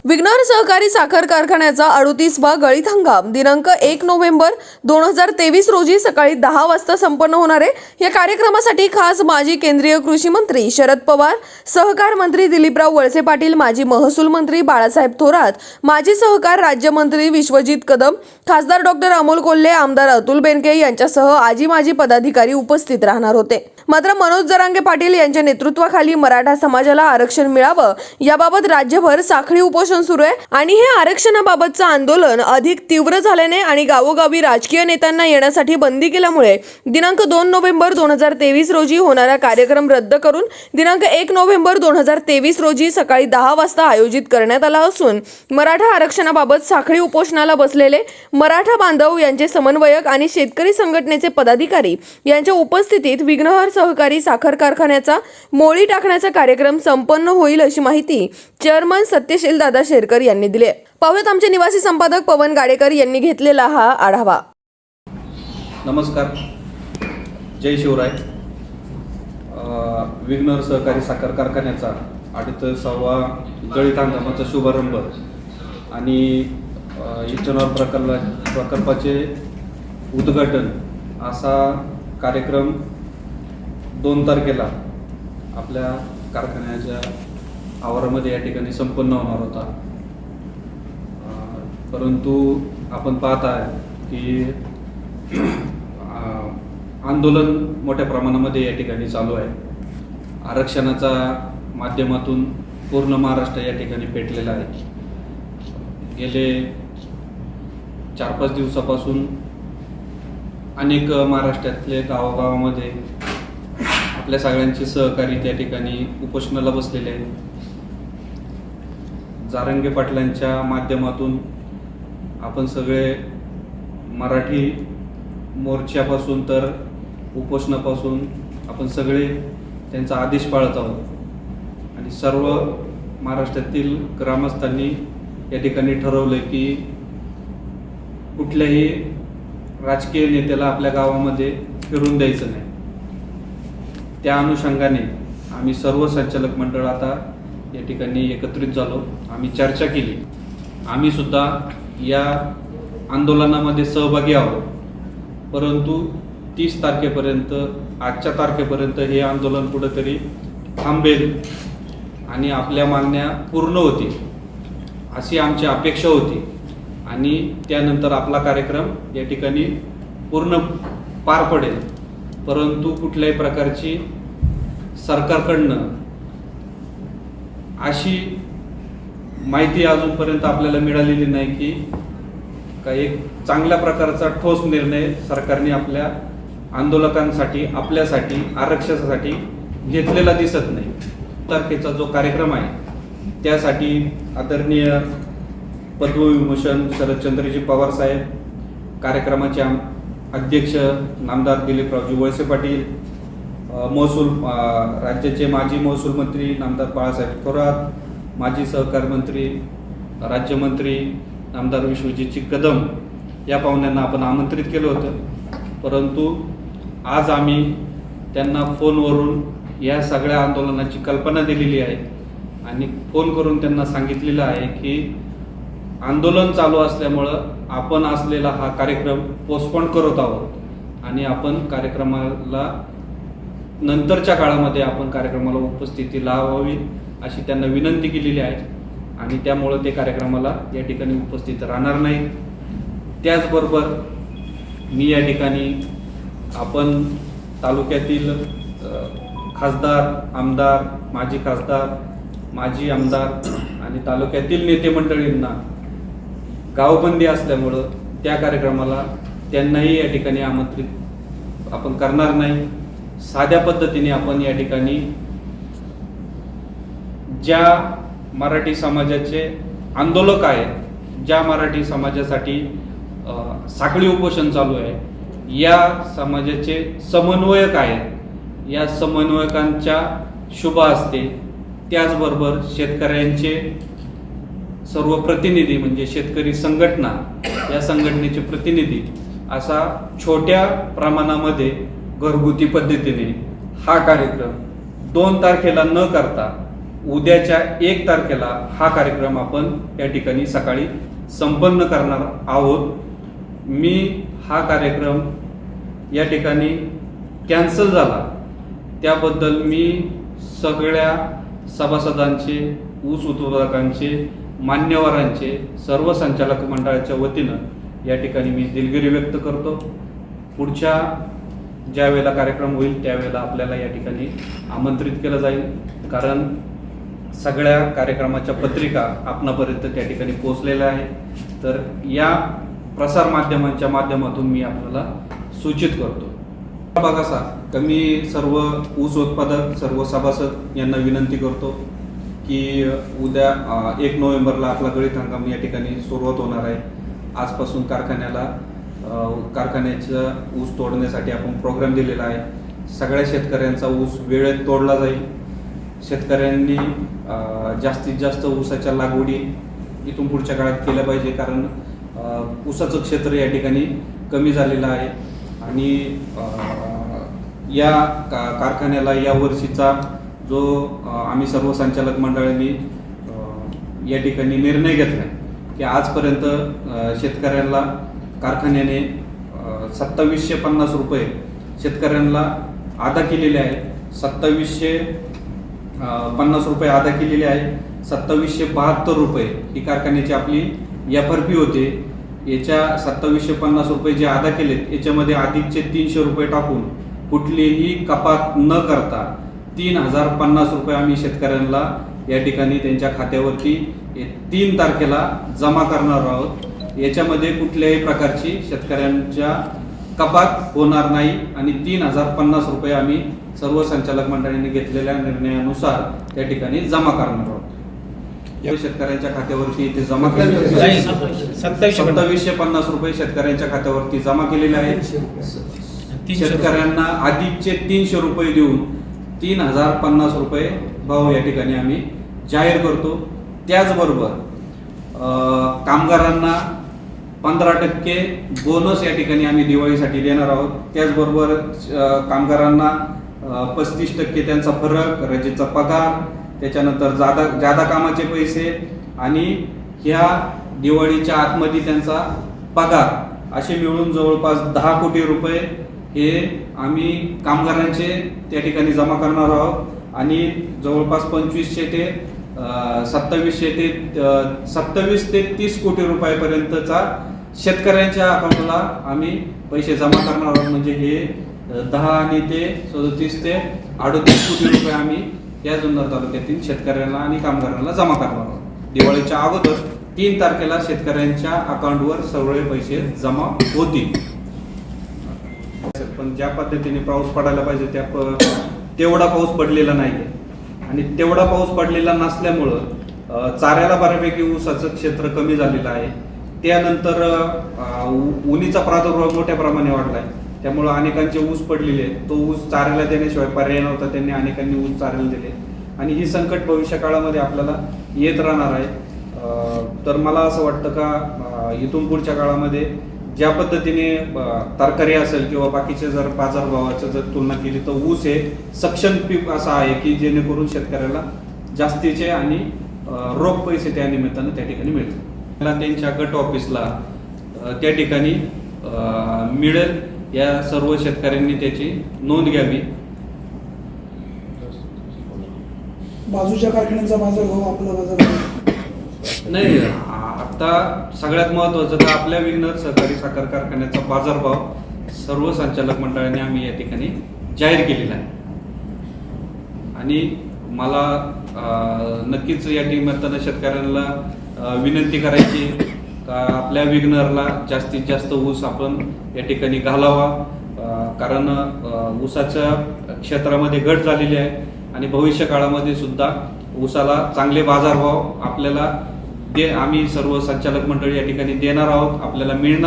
विघ्नर सहकारी साखर कारखान्याचा 38वा गळीत हंगाम दिनांक 1 नोव्हेंबर 2023 रोजी सकाळी 10 वाजता संपन्न होणार आहे। या कार्यक्रमासाठी खास माजी केंद्रीय कृषी मंत्री शरद पवार, सहकार मंत्री दिलीपराव वळसे पाटील, माजी महसूल मंत्री बाळासाहेब थोरात, माजी सहकार राज्यमंत्री विश्वजित कदम, खासदार डॉक्टर अमोल कोल्हे, आमदार अतुल बेनके यांच्यासह आजी माजी पदाधिकारी उपस्थित राहणार होते। मात्र मनोज जरांगे पाटील यांच्या नेतृत्वाखाली मराठा समाजाला आरक्षण मिळावं याबाबत राज्यभर साखळी उपोषण सुरू आहे आणि हे आरक्षणाबाबतचं आंदोलन अधिक तीव्र झाल्याने आणि गावोगावी राजकीय नेत्यांना येण्यासाठी बंदी केल्यामुळे दिनांक 2 नोव्हेंबर 2023 रोजी होणारा कार्यक्रम रद्द करून दिनांक 1 नोव्हेंबर 2023 रोजी सकाळी 10 वाजता आयोजित करण्यात आला असून मराठा आरक्षणाबाबत साखळी उपोषणाला बसलेले मराठा बांधव यांचे समन्वयक आणि शेतकरी संघटनेचे पदाधिकारी यांच्या उपस्थितीत विघ्नर सहकारी साखर कारखान्याचा मोळी टाकण्याचा कार्यक्रम संपन्न होईल अशी माहिती चेअरमन सत्यशील दादा शेरकर यांनी दिली। पाहूयात आमचे निवासी संपादक पवन गाडेकर यांनी घेतलेला हा आढावा। नमस्कार, जय शिवराय। विघ्नर सहकारी साखर कारखान्याचा 38वा गळीत हंगामाचा शुभारंभ आणि इथेनॉल प्रकल्पाचे उद्घाटन असा कार्यक्रम 2 तारखेला आपल्या कारखान्याच्या आवारामध्ये या ठिकाणी संपन्न होणार होता। परंतु आपण पाहत आहे की आंदोलन मोठ्या प्रमाणामध्ये या ठिकाणी चालू आहे। आरक्षणाच्या माध्यमातून पूर्ण महाराष्ट्र या ठिकाणी पेटलेला आहे। गेले 4-5 दिवसापासून अनेक महाराष्ट्रातले गावागावामध्ये आपल्या सगळ्यांचे सहकारी त्या ठिकाणी उपोषणाला बसलेले आहेत। जारंगे पाटलांच्या माध्यमातून आपण सगळे मराठी मोर्चापासून तर उपोषणापासून आपण सगळे त्यांचा आदेश पाळत आहोत आणि सर्व महाराष्ट्रातील ग्रामस्थांनी या ठिकाणी ठरवलं की कुठल्याही राजकीय नेत्याला आपल्या गावामध्ये फिरून द्यायचं नाही। त्या अनुषंगाने आम्ही सर्व संचालक मंडळ आता या ठिकाणी एकत्रित झालो। आम्ही चर्चा केली। आम्ही सुद्धा या आंदोलनामध्ये सहभागी आहोत, परंतु 30 तारखेपर्यंत, आजच्या तारखेपर्यंत हे आंदोलन कुठेतरी थांबेल आणि आपल्या मागण्या पूर्ण होतील अशी आमची अपेक्षा होती आणि त्यानंतर आपला कार्यक्रम या ठिकाणी पूर्ण पार पडेल। परंतु कुठल्याही प्रकारची सरकारकडनं अशी माहिती अजूनपर्यंत आपल्याला मिळालेली नाही की काही एक चांगल्या प्रकारचा ठोस निर्णय सरकारने आपल्या आंदोलकांसाठी, आपल्यासाठी, आरक्षणासाठी घेतलेला दिसत नाही। तारखेचा जो कार्यक्रम आहे त्यासाठी आदरणीय पद्मविभूषण शरदचंद्रजी पवार साहेब, कार्यक्रमाचे अध्यक्ष नामदार दिलीपरावजी वळसे पाटील, महसूल राज्याचे माजी महसूल मंत्री नामदार बाळासाहेब थोरात, माजी सहकार मंत्री राज्यमंत्री नामदार विश्वजित कदम या पाहुण्यांना आपण आमंत्रित केलं होतं। परंतु आज आम्ही त्यांना फोनवरून या सगळ्या आंदोलनाची कल्पना दिलेली आहे आणि फोन करून त्यांना सांगितलेलं आहे की आंदोलन चालू असल्यामुळं आपण असलेला हा कार्यक्रम पोस्टपोन करत आहोत आणि आपण कार्यक्रमाला नंतरच्या काळामध्ये आपण कार्यक्रमाला उपस्थिती लावावी अशी त्यांना विनंती केलेली आहे आणि त्यामुळं ते कार्यक्रमाला या ठिकाणी उपस्थित राहणार नाहीत। त्याचबरोबर मी या ठिकाणी आपण तालुक्यातील खासदार, आमदार, माजी खासदार, माजी आमदार आणि तालुक्यातील नेते मंडळींना गावबंदी असल्यामुळं त्या कार्यक्रमाला त्यांनाही या ठिकाणी आमंत्रित आपण करणार नाही। साध्या पद्धतीने आपण या ठिकाणी ज्या मराठी समाजाचे आंदोलक आहेत, ज्या मराठी समाजासाठी साखळी उपोषण चालू आहे, या समाजाचे समन्वयक आहेत, या समन्वयकांच्या शुभ हस्ते त्याचबरोबर शेतकऱ्यांचे सर्व प्रतिनिधी म्हणजे शेतकरी संघटना, या संघटनेचे प्रतिनिधी असा छोट्या प्रमाणामध्ये घरगुती पद्धतीने हा कार्यक्रम 2 तारखेला न करता उद्याच्या 1 तारखेला हा कार्यक्रम आपण या ठिकाणी सकाळी संपन्न करणार आहोत. मी हा कार्यक्रम या ठिकाणी कॅन्सल झाला त्याबद्दल मी सगळ्या सभासदांचे, ऊस उत्पादकांचे, मान्यवरांचे, सर्व संचालक मंडळाच्या वतीनं या ठिकाणी मी दिलगिरी व्यक्त करतो. पुढच्या ज्या वेळेला कार्यक्रम होईल त्यावेळेला आपल्याला या ठिकाणी आमंत्रित केलं जाईल, कारण सगळ्या कार्यक्रमाच्या पत्रिका आपणापर्यंत त्या ठिकाणी पोहोचलेल्या आहेत. तर या प्रसार माध्यमांच्या माध्यमातून मी आपल्याला सूचित करतो. बघा मी सर्व ऊस उत्पादक, सर्व सभासद यांना विनंती करतो की उद्या 1 नोव्हेंबरला आपला गळीत हंगाम या ठिकाणी सुरुवात होणार आहे. आजपासून कारखान्याचा ऊस तोडण्यासाठी आपण प्रोग्राम दिलेला आहे. सगळ्या शेतकऱ्यांचा ऊस वेळेत तोडला जाईल. शेतकऱ्यांनी जास्तीत जास्त ऊसाच्या लागवडी इथून पुढच्या काळात केल्या पाहिजे, कारण ऊसाचं क्षेत्र या ठिकाणी कमी झालेलं आहे. आणि या कारखान्याला या वर्षीचा जो आम्ही सर्व संचालक मंडळांनी या ठिकाणी निर्णय घेतला की आजपर्यंत शेतकऱ्यांना कारखान्याने 2750 रुपये शेतकऱ्यांना अदा केलेले आहे. 2750 रुपये अदा केलेले आहे. 2772 रुपये ही कारखान्याची आपली FRP होते. याच्या 2750 रुपये जे अदा केलेत याच्यामध्ये अधिकचे 300 रुपये टाकून कुठलीही कपात न करता 3050 रुपये आम्ही शेतकऱ्यांना या ठिकाणी त्यांच्या खात्यावरती 3 तारखेला जमा करणार आहोत. याच्यामध्ये कुठल्याही प्रकारची शेतकऱ्यांच्या कपात होणार नाही आणि 3050 रुपये आम्ही सर्व संचालक मंडळांनी घेतलेल्या निर्णयानुसार त्या ठिकाणी जमा करणार आहोत. शेतकऱ्यांच्या खात्यावरती इथे जमा केलेले 2750 रुपये शेतकऱ्यांच्या खात्यावरती जमा केलेले आहेत. शेतकऱ्यांना अधिकचे 300 रुपये देऊन 3050 रुपये भाव या ठिकाणी आम्ही जाहीर करतो. त्याचबरोबर कामगारांना 15% बोनस या ठिकाणी आम्ही दिवाळीसाठी देणार आहोत. त्याचबरोबर कामगारांना 35% त्यांचा फरक, रजेचा पगार, त्याच्यानंतर जादा कामाचे पैसे आणि ह्या दिवाळीच्या आतमध्ये त्यांचा पगार असे मिळून जवळपास 10 कोटी रुपये हे आम्ही कामगारांचे त्या ठिकाणी जमा करणार आहोत. आणि जवळपास 27 ते 30 कोटी रुपयापर्यंतचा शेतकऱ्यांच्या अकाउंटला आम्ही पैसे जमा करणार आहोत. म्हणजे हे 10 आणि ते 37 ते 38 कोटी रुपये आम्ही या जुन्नर तालुक्यातील शेतकऱ्यांना आणि कामगारांना जमा करणार आहोत. दिवाळीच्या अगोदर 3 तारखेला शेतकऱ्यांच्या अकाउंटवर सगळे पैसे जमा होतील. पण ज्या पद्धतीने पाऊस पडायला पाहिजे तेवढा पाऊस पडलेला नाही आणि तेवढा पाऊस पडलेला नसल्यामुळं चाऱ्याला बऱ्यापैकी ऊसाचं क्षेत्र कमी झालेलं आहे. त्यानंतर उन्हीचा प्रादुर्भाव मोठ्या प्रमाणे वाढला आहे. त्यामुळं अनेकांचे ऊस पडलेले आहेत. तो ऊस चाऱ्याला देण्याशिवाय पर्याय नव्हता. त्यांनी अनेकांनी ऊस चाऱ्याला दिले आणि ही संकट भविष्य काळामध्ये आपल्याला येत राहणार आहे. तर मला असं वाटतं का इथून पुढच्या काळामध्ये ज्या पद्धतीने तरकारी असेल किंवा बाकीचे जर बाजारभावाचं जर तुलना केली तर ऊस हे सक्षम पीक असं आहे की जेणेकरून शेतकऱ्याला जास्तीचे आणि रोख पैसे त्या निमित्तानं त्या ठिकाणी मिळतील. त्यांच्या गट ऑफिसला त्या ठिकाणी मिळेल. या सर्व शेतकऱ्यांनी त्याची नोंद घ्यावी. बाजूच्या कारखान्यांचा बाजारभाव आपला बाजारभाव नाही. आता सगळ्यात महत्त्वाचं तर आपल्या विघ्नर सहकारी साखर कारखान्याचा बाजारभाव सर्व संचालक मंडळाने आम्ही या ठिकाणी जाहीर केलेला आहे. आणि मला नक्कीच या निमित्तानं शेतकऱ्यांना विनंती करायची का आपल्या विघ्नरला जास्तीत जास्त ऊस आपण या ठिकाणी घालावा, कारण ऊसाच्या क्षेत्रामध्ये घट झालेली आहे आणि भविष्य काळामध्ये सुद्धा ऊसाला चांगले बाजारभाव आपल्याला आम्ही सर्व संचालक मंडळी या ठिकाणी देणार आहोत, आपल्याला मिळणार.